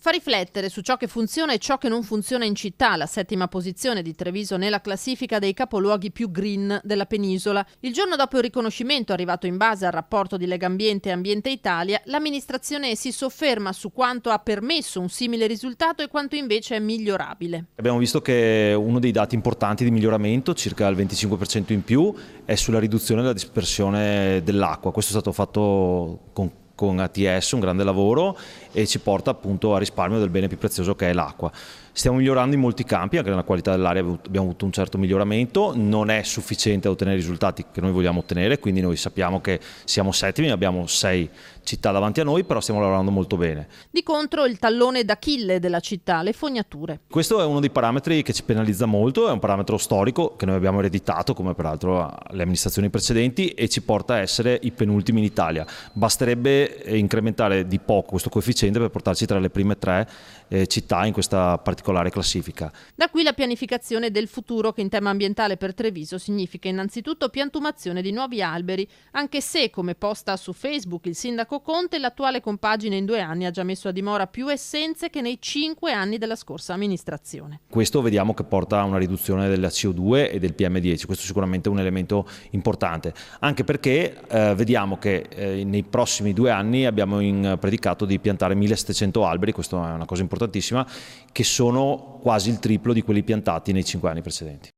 Fa riflettere su ciò che funziona e ciò che non funziona in città, la 7ª posizione di Treviso nella classifica dei capoluoghi più green della penisola. Il giorno dopo il riconoscimento arrivato in base al rapporto di Legambiente e Ambiente Italia, l'amministrazione si sofferma su quanto ha permesso un simile risultato e quanto invece è migliorabile. Abbiamo visto che uno dei dati importanti di miglioramento, circa il 25% in più, è sulla riduzione della dispersione dell'acqua. Questo è stato fatto con ATS, un grande lavoro, e ci porta appunto al risparmio del bene più prezioso che è l'acqua. Stiamo migliorando in molti campi, anche nella qualità dell'aria abbiamo avuto un certo miglioramento, non è sufficiente a ottenere i risultati che noi vogliamo ottenere, quindi noi sappiamo che siamo settimi, abbiamo 6 città davanti a noi, però stiamo lavorando molto bene. Di contro il tallone d'Achille della città, le fognature. Questo è uno dei parametri che ci penalizza molto, è un parametro storico che noi abbiamo ereditato, come peraltro le amministrazioni precedenti, e ci porta a essere i penultimi in Italia. Basterebbe incrementare di poco questo coefficiente per portarci tra le prime 3 città in questa particolare classifica. Da qui la pianificazione del futuro, che in tema ambientale per Treviso significa innanzitutto piantumazione di nuovi alberi, anche se, come posta su Facebook il sindaco Conte, l'attuale compagine in 2 anni ha già messo a dimora più essenze che nei 5 anni della scorsa amministrazione. Questo vediamo che porta a una riduzione della CO2 e del PM10, questo sicuramente è un elemento importante, anche perché vediamo che nei prossimi 2 anni abbiamo in predicato di piantare 1700 alberi, questa è una cosa importantissima, che sono quasi il triplo di quelli piantati nei 5 anni precedenti.